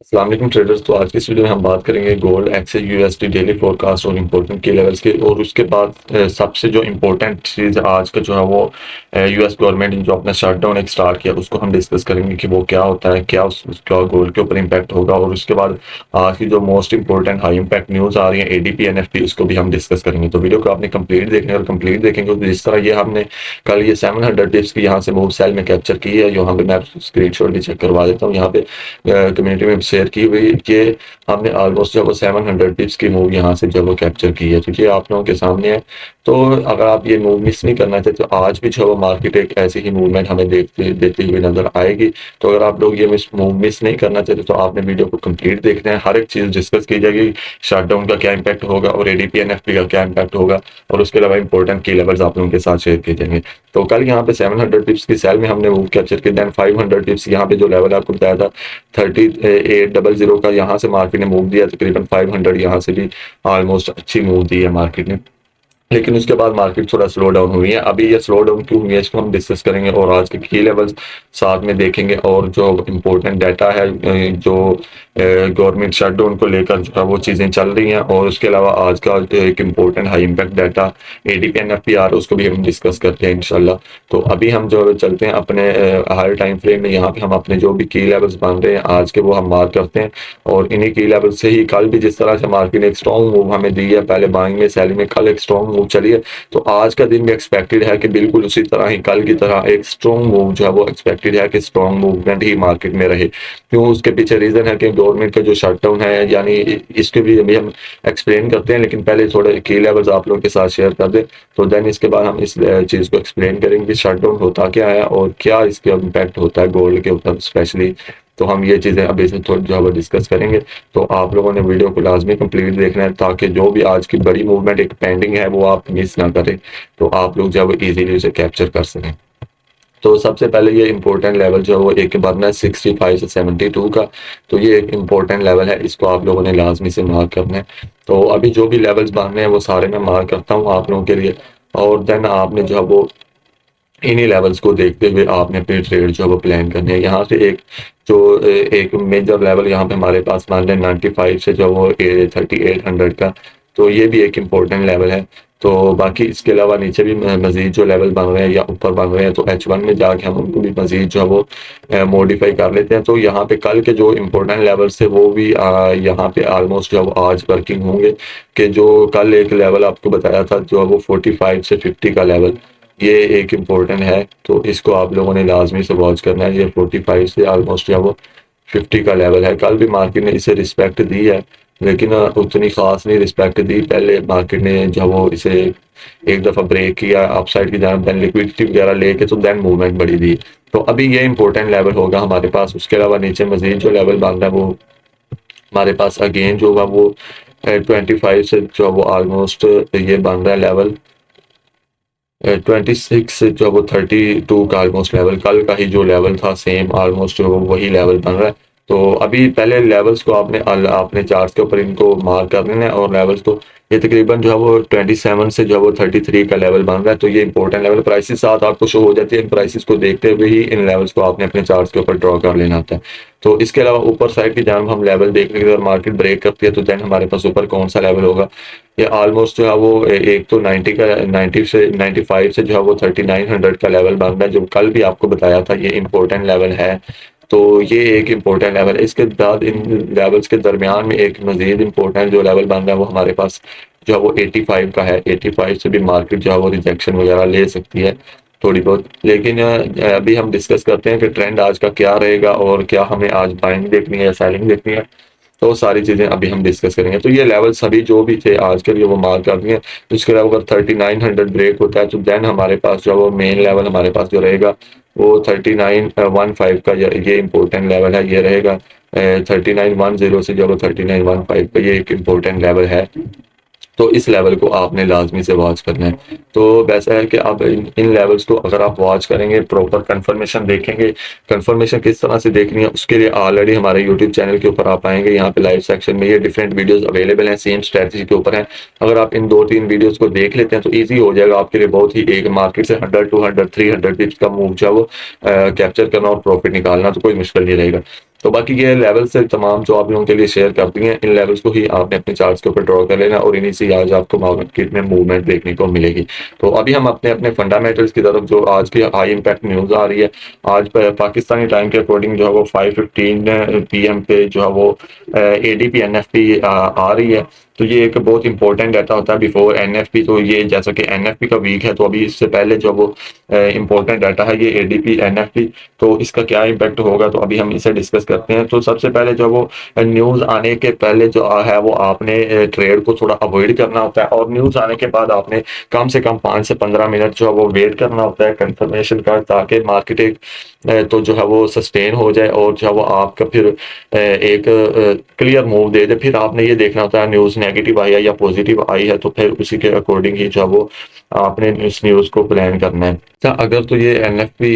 अस्सलाम वालेकुम ट्रेडर्स। तो आज की इस वीडियो में हम बात करेंगे gold exchange USD daily forecast और इम्पोर्टेंट की लेवल्स के। और उसके बाद सबसे जो इम्पोर्टेंट चीज़ आज का जो है वो यूएस गवर्नमेंट ने जो अपना शटडाउन एक स्टार्ट किया उसको हम डिस्कस करेंगे कि वो क्या होता है, क्या उसका गोल्ड के ऊपर इम्पैक्ट होगा। और उसके बाद आज की जो most important high impact news आ रही है एडीपी एनएफपी, उसको भी हम डिस्कस करेंगे। तो वीडियो को आपने कंप्लीट देखना है और कंप्लीट देखेंगे तो जिस तरह ये हमने कल ये 700 टिप्स की यहाँ से मूव सेल में कैप्चर की है, यहाँ पे मैं स्क्रीन भी चेक करवा देता हूँ। यहाँ पे कम्युनिटी में शेयर की हुई कि हमने ऑलमोस्ट जो वो 700 टिप्स की मूव यहाँ से जब वो कैप्चर की है, तो ये आप लोगों के सामने है। तो अगर आप ये मूव मिस नहीं करना चाहते तो आज भी जो वो मार्केट एक ऐसी ही मूवमेंट हमें देती हुई नजर आएगी। तो अगर आप लोग ये मूव मिस नहीं करना चाहते तो आपने वीडियो को कंप्लीट देखना है, हर एक चीज़ डिस्कस की जाएगी। शटडाउन का क्या इम्पैक्ट होगा और एडीपी एनएफपी का क्या इम्पैक्ट होगा, और उसके अलावा इंपॉर्टेंट की लेवल्स आप लोगों के साथ शेयर किए जाएंगे। तो कल यहाँ पे 700 टिप्स की सेल में हमने मूव कैप्चर की, देन 500 टिप्स यहाँ पे जो लेवल आपको बताया था 3800 का, यहाँ से मार्केट ने मूव दिया तकरीबन 500, यहाँ से भी ऑलमोस्ट अच्छी मूव दी है मार्केट ने। लेकिन उसके बाद मार्केट थोड़ा स्लो डाउन हुई है। अभी ये स्लो डाउन क्यों हुई है इसको हम डिस्कस करेंगे और आज के की लेवल्स साथ में देखेंगे। और जो इम्पोर्टेंट डाटा है जो गवर्नमेंट शटडाउन को लेकर जो है वो चीज़ें चल रही हैं, और उसके अलावा आज का जो एक important high impact data ADP NFP आ रहा है उसको भी हम डिस्कस करते हैं इंशाल्लाह। तो अभी हम जो चलते हैं अपने हायर टाइम फ्रेम में, यहाँ पे हम अपने जो भी की लेवल्स बन रहे हैं आज के वो हम मार्क करते हैं। और इन्हीं की लेवल से ही कल भी जिस तरह से मार्केट ने एक स्ट्रॉन्ग मूव हमें दी है, पहले बाइंग में सेलिंग में, कल एक स्ट्रॉन्ग मूव चली है। तो आज का दिन भी एक्सपेक्टेड है कि बिल्कुल उसी तरह ही कल की तरह एक स्ट्रॉन्ग मूव जो है वो एक्सपेक्टेड है कि स्ट्रॉन्ग मूवमेंट ही मार्केट में रहे। क्यों, उसके पीछे रीजन है कि गवर्नमेंट का जो शटडाउन है, यानी इसके भी अभी हम एक्सप्लेन करते हैं, लेकिन पहले थोड़े की लेवल्स आप लोगों के साथ शेयर कर दें। तो देन इसके बाद हम इस चीज़ को एक्सप्लेन करेंगे कि शटडाउन होता क्या है और क्या इसके इम्पैक्ट होता है गोल्ड के ऊपर स्पेशली। तो हम ये चीज़ें अभी से थोड़ा जो है वो डिस्कस करेंगे। तो आप लोगों ने वीडियो को लाजमी कंप्लीट देखना है ताकि जो भी आज की बड़ी मूवमेंट एक पेंडिंग है वो आप मिस ना करें, तो आप लोग जो है वो इजीली उसे कैप्चर कर सकें। तो सबसे पहले ये इंपॉर्टेंट लेवल जो है वो एक बनना है 65 से 72 का। तो ये एक इंपॉर्टेंट लेवल है, इसको आप लोगों ने लाजमी से मार्क करना है। तो अभी जो भी लेवल्स बनने हैं वो सारे मैं मार्क करता हूँ आप लोगों के लिए। और देन आपने जो है वो इन्हीं लेवल्स को देखते हुए आपने अपनी ट्रेड जो है वो प्लान करनी है। यहाँ से एक जो एक मेजर लेवल यहाँ पे हमारे पास मान लें 95 से जो वो 3800 का, तो ये भी एक इम्पोर्टेंट लेवल है। तो बाकी इसके अलावा नीचे भी मजीद जो लेवल बन रहे हैं या ऊपर बन रहे हैं, तो H1 में जाके हम उनको भी मजीद जो है वो मॉडिफाई कर लेते हैं। तो यहाँ पे कल के जो इम्पोर्टेंट लेवल्स थे वो भी यहाँ पे ऑलमोस्ट जो आज वर्किंग होंगे। कि जो कल एक लेवल आपको बताया था जो है वो 45 से 50 का लेवल, ये एक इम्पोर्टेंट है। तो इसको आप लोगों ने लाजमी से वॉच करना है। ये 45 से ऑलमोस्ट जो वो 50 का लेवल है। कल भी मार्केट ने इसे रिस्पेक्ट दी है, लेकिन उतनी खास नहीं रिस्पेक्ट दी। पहले मार्केट ने जब वो इसे एक दफ़ा ब्रेक किया अपसाइड की जानब, देन लिक्विडिटी वगैरह लेके तो देन मूवमेंट बढ़ी दी। तो अभी ये इंपॉर्टेंट लेवल होगा हमारे पास। उसके अलावा नीचे मजीद जो लेवल बन रहा है वो हमारे पास अगेन जो होगा वो 25 से जो वो ऑलमोस्ट ये बन रहा है लेवल 26 जो वो 32 का ऑलमोस्ट लेवल, कल का ही जो लेवल था सेम ऑलमोस्ट जो वही लेवल बन रहा है। तो अभी पहले लेवल्स को आपने चार्ट के ऊपर इनको मार्क कर लेना है। और लेवल्स तो ये तकरीबन जो है वो 27 से जो है वो 33 का लेवल बन रहा है। तो ये इंपॉर्टेंट लेवल प्राइसेस साथ आपको शो हो जाती है। इन प्राइसेस को देखते हुए ही इन लेवल्स को आपने अपने चार्ट के ऊपर ड्रॉ कर लेना होता है। तो इसके अलावा ऊपर साइड की जानब हम लेवल देखने के बाद मार्केट ब्रेक करती है तो देन हमारे पास ऊपर कौन सा लेवल होगा। ये ऑलमोस्ट जो है वो एक तो 90 का 90 से 95 से जो है वो 3900 का लेवल बन रहा है, जो कल भी आपको बताया था ये इंपॉर्टेंट लेवल है। तो ये एक इम्पोर्टेंट लेवल है। इसके बाद इन लेवल्स के दरमियान में एक मजीद इम्पोर्टेंट जो लेवल बन रहा है वो हमारे पास जो है वो 85 का है। 85 से भी मार्केट जो है वो रिजेक्शन वगैरह ले सकती है थोड़ी बहुत। लेकिन अभी हम डिस्कस करते हैं कि ट्रेंड आज का क्या रहेगा और क्या हमें आज बाइंग देखनी है या सेलिंग देखनी है। तो सारी चीज़ें अभी हम डिस्कस करेंगे। तो ये लेवल सभी जो भी थे आज के लिए वो मार्क कर दिए। तो इसके अलावा अगर 3900 ब्रेक होता है तो देन हमारे पास जो वो मेन लेवल हमारे पास जो रहेगा वो 3915 का ये इंपॉर्टेंट लेवल है, ये रहेगा 3910 से जो वो 3915 का ये एक इम्पोर्टेंट लेवल है। तो इस लेवल को आपने लाजमी से वॉच करना है। तो वैसा है कि आप इन लेवल्स को अगर आप वॉच करेंगे, प्रॉपर कंफर्मेशन देखेंगे। कंफर्मेशन किस तरह से देखनी है उसके लिए ऑलरेडी हमारे यूट्यूब चैनल के ऊपर आप आएंगे, यहाँ पे लाइव सेक्शन में ये डिफरेंट वीडियोस अवेलेबल हैं सेम स्ट्रेटजी के ऊपर हैं। अगर आप इन 2-3 वीडियोस को देख लेते हैं तो ईजी हो जाएगा आपके लिए बहुत ही। एक मार्केट से 100 200 300 टिप्स का मूव जो वो कैप्चर करना और प्रॉफिट निकालना तो कोई मुश्किल नहीं रहेगा। तो बाकी ये लेवल्स से तमाम जो आप लोगों के लिए शेयर कर दिए हैं, इन लेवल्स को ही आपने अपने चार्ट्स के ऊपर ड्रॉ कर लेना और इन्हीं से आज आपको मार्केट में मूवमेंट देखने को मिलेगी। तो अभी हम अपने अपने फंडामेंटल्स की तरफ, जो आज की हाई इम्पैक्ट न्यूज़ आ रही है, आज पाकिस्तानी टाइम के अकॉर्डिंग जो है वो 5:15 पीएम पे जो है वो एडीपी एनएफपी आ रही है। तो ये एक बहुत इंपॉर्टेंट डाटा होता है बिफोर एनएफपी। तो ये जैसा कि एनएफपी का वीक है, तो अभी इससे पहले जो वो इंपॉर्टेंट डाटा है ये एडीपी एनएफपी। तो इसका क्या इम्पैक्ट होगा, तो अभी हम इसे डिस्कस करते हैं। तो सबसे पहले जो वो न्यूज़ आने के पहले जो है वो आपने ट्रेड को थोड़ा अवॉइड करना होता है, और न्यूज़ आने के बाद आपने कम से कम 5 से 15 मिनट जो है वो वेट करना होता है कंफर्मेशन का, ताकि मार्केट एक तो जो है वो सस्टेन हो जाए और जो है वो आपका फिर एक क्लियर मूव दे दे। फिर आपने ये देखना होता है न्यूज़ नेगेटिव आई है या पॉजिटिव आई है, तो फिर उसी के अकॉर्डिंग ही जो है वो आपने इस न्यूज़ को प्लान करना है। अच्छा, अगर तो ये एनएफपी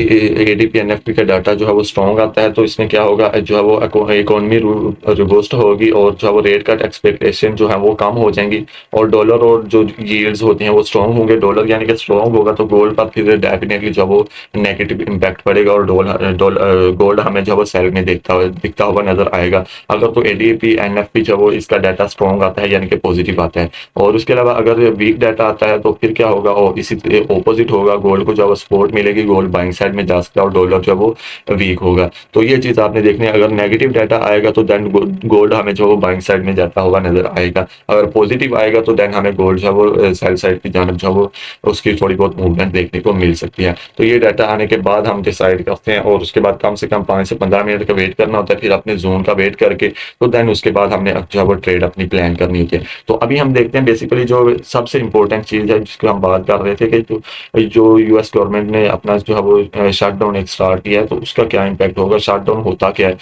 एडीपी एनएफपी का डाटा जो है वो स्ट्रॉन्ग आता है, तो इसमें क्या होगा, जो है वो इकोनॉमी रोबस्ट होगी और जो है वो रेट कट एक्सपेक्टेशन जो है वो कम हो जाएंगी, और डॉलर और जो यील्ड्स होती हैं वो स्ट्रॉन्ग होंगे। डॉलर यानी कि स्ट्रॉन्ग होगा तो गोल्ड पर फिर डेफिनेटली जो है वो नेगेटिव इम्पैक्ट पड़ेगा, और गोल्ड हमें जो है वो सेल में दिखता हुआ नजर आएगा। अगर तो एडीपी एनएफपी जो है वो इसका डाटा स्ट्रॉन्ग आता है यानी कि पॉजिटिव आता है। और उसके अलावा अगर वीक डाटा आता है तो फिर क्या होगा, और इसी ऑपोजिट होगा, गोल्ड को जो है सपोर्ट मिलेगी, गोल्ड बाइंग साइड में जा सकता है और डॉलर जो है वो वीक होगा। तो ये चीज आपने देखनी है। अगर नेगेटिव डाटा आएगा तो देन गोल्ड हमें जो है वो बाइंग साइड में जाता हुआ नजर आएगा। अगर पॉजिटिव आएगा तो देन हमें गोल्ड जो है वो सेल साइड की जानब जो है वो उसकी थोड़ी बहुत मूवमेंट देखने को मिल सकती है। तो ये डाटा आने के बाद हम डिसाइड करते हैं, और उसके बाद कम से कम 5 से 15 मिनट का वेट करना होता है, फिर अपने जोन का वेट करके तो देन उसके बाद हमने जो है वो ट्रेड अपनी प्लान करनी होती है। तो अभी हम देखते हैं बेसिकली जो सबसे इंपॉर्टेंट चीज है जिसकी हम बात कर रहे थे, कि जो यूएस गवर्नमेंट ने अपना जो है वो शटडाउन एक स्टार्ट किया है, तो उसका क्या इम्पैक्ट होगा, शटडाउन होता क्या है।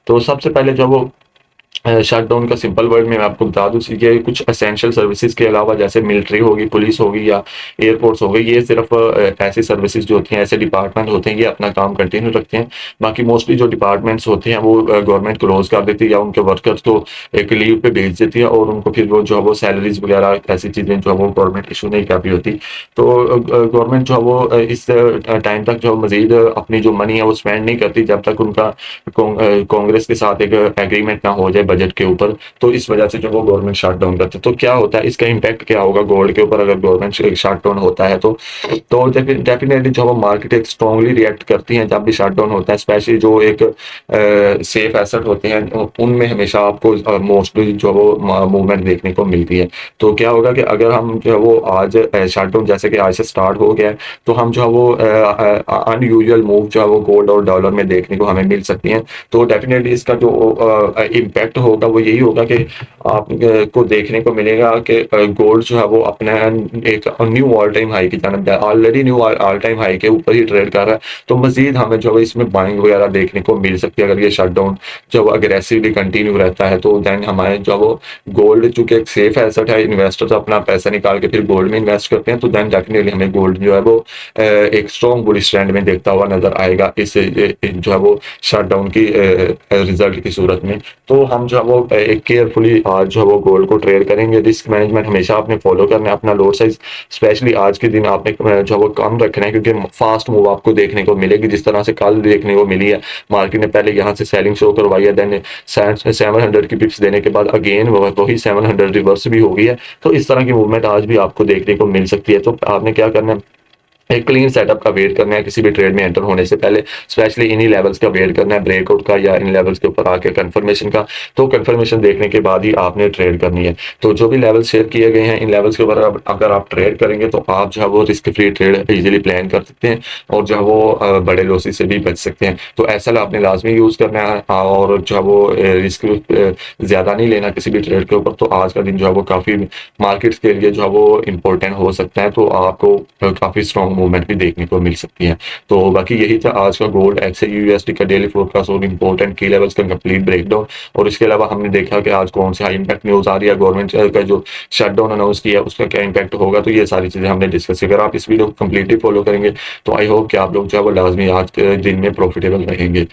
तो सबसे पहले जो वो शटडाउन का सिंपल वर्ड में मैं आपको बता दूं, ये कुछ एसेंशियल सर्विसेज के अलावा जैसे मिलिट्री होगी, पुलिस होगी या एयरपोर्ट्स हो गई, ये सिर्फ ऐसी सर्विसेज जो होती हैं, ऐसे डिपार्टमेंट होते हैं, ये अपना काम कंटिन्यू रखते हैं। बाकी मोस्टली जो डिपार्टमेंट्स होते हैं वो गवर्नमेंट क्लोज कर देती है, या उनके वर्कर्स को एक लीव पे भेज देती है, और उनको फिर वो जो है वो सैलरीज वगैरह ऐसी चीजें जो है वो गवर्नमेंट इशू नहीं कर रही होती। तो गवर्नमेंट जो है वो इस टाइम तक जो मजीद अपनी जो मनी है वो स्पेंड नहीं करती जब तक उनका कांग्रेस के साथ एक एग्रीमेंट ना हो जाए बजट के ऊपर। तो इस वजह से जो वो गवर्नमेंट शट डाउन करते हैं। तो क्या होता है, इसका इम्पैक्ट क्या होगा गोल्ड के ऊपर अगर गवर्नमेंट शट डाउन होता है, तो डेफिनेटली जो वो मार्केट एक स्ट्रांगली रिएक्ट करती है जब भी शट डाउन होता है। स्पेशली जो एक सेफ एसेट होते हैं उनमें हमेशा आपको मोस्टली जो वो मूवमेंट देखने को मिलती है। तो क्या होगा कि अगर हम जो है वो आज शट डाउन जैसे कि आज से स्टार्ट हो गया है, तो हम जो है वो अनयूजुअल मूव जो है वो गोल्ड और डॉलर में देखने को हमें मिल सकती हैं। तो डेफिनेटली इसका जो इम्पैक्ट होगा वो यही होगा कि आप को देखने को मिलेगा कि गोल्ड जो है वो अपना एक न्यू ऑल टाइम हाई की जानब already knew all time high के ऊपर ही ट्रेड कर रहा है। तो मजीद हमें जो है इसमें बाइंग वगैरह देखने को मिल सकती है अगर ये शटडाउन जो अग्रेसिवली कंटिन्यू रहता है। तो देन हमारे जो वो गोल्ड चूंकि एक सेफ एसेट है, इन्वेस्टर्स अपना पैसा निकाल के फिर गोल्ड में इन्वेस्ट करते हैं, तो देन डेफिनेटली हमें गोल्ड जो है वो एक स्ट्रॉन्ग बुलिश ट्रेंड में देखता हुआ नजर आएगा इस जो है वो शटडाउन की रिजल्ट की सूरत में। तो हम जो है वो एक केयरफुली आज जो है वो गोल्ड को ट्रेड करेंगे। रिस्क मैनेजमेंट हमेशा आपने फॉलो करना है। अपना लोड साइज स्पेशली आज के दिन आपने जो है वो कम रखना है, क्योंकि फास्ट मूव आपको देखने को मिलेगी जिस तरह से कल देखने को मिली है। मार्केट ने पहले यहाँ से सेलिंग शो करवाई है, देन 700 की पिप्स देने के बाद अगेन वही 700 रिवर्स भी हो गई है। तो इस तरह की मूवमेंट आज भी आपको देखने को मिल सकती है। तो आपने क्या करना है, एक क्लीन सेटअप का वेट करना है किसी भी ट्रेड में एंटर होने से पहले। स्पेशली इन्हीं लेवल्स का वेट करना है, ब्रेकआउट का या इन लेवल्स के ऊपर आके कंफर्मेशन का। तो कंफर्मेशन देखने के बाद ही आपने ट्रेड करनी है। तो जो भी लेवल शेयर किए गए हैं इन लेवल्स के ऊपर अगर आप ट्रेड करेंगे तो आप जो है वो risk free trade easily plan कर सकते हैं, और जो है वो बड़े लॉसेस से भी बच सकते हैं। तो ऐसा आपने लाजमी यूज करना है, और जो है वो रिस्क ज्यादा नहीं लेना किसी भी ट्रेड के ऊपर। तो आज का दिन जो है वो काफी मार्केट्स के लिए जो है वो इम्पोर्टेंट हो सकता है। तो आपको काफी स्ट्रॉन्ग मूवमेंट भी देखने को मिल सकती है। तो बाकी यही था आज का गोल्ड एक्सए यूएसडी का डेली फोरकास्ट और इंपॉर्टेंट की लेवल्स का कंप्लीट ब्रेकडाउन। और इसके अलावा हमने देखा कि आज कौन सी हाई इंपैक्ट न्यूज आ रही है, गवर्नमेंट का जो शटडाउन अनाउंस किया है उसका क्या इंपैक्ट होगा। तो ये सारी चीजें हमने डिस्कस की। अगर आप इस वीडियो को कंप्लीटली फॉलो करेंगे तो आई होप कि आप लोग जो है वो लाजमी आज के दिन में प्रॉफिटेबल रहेंगे।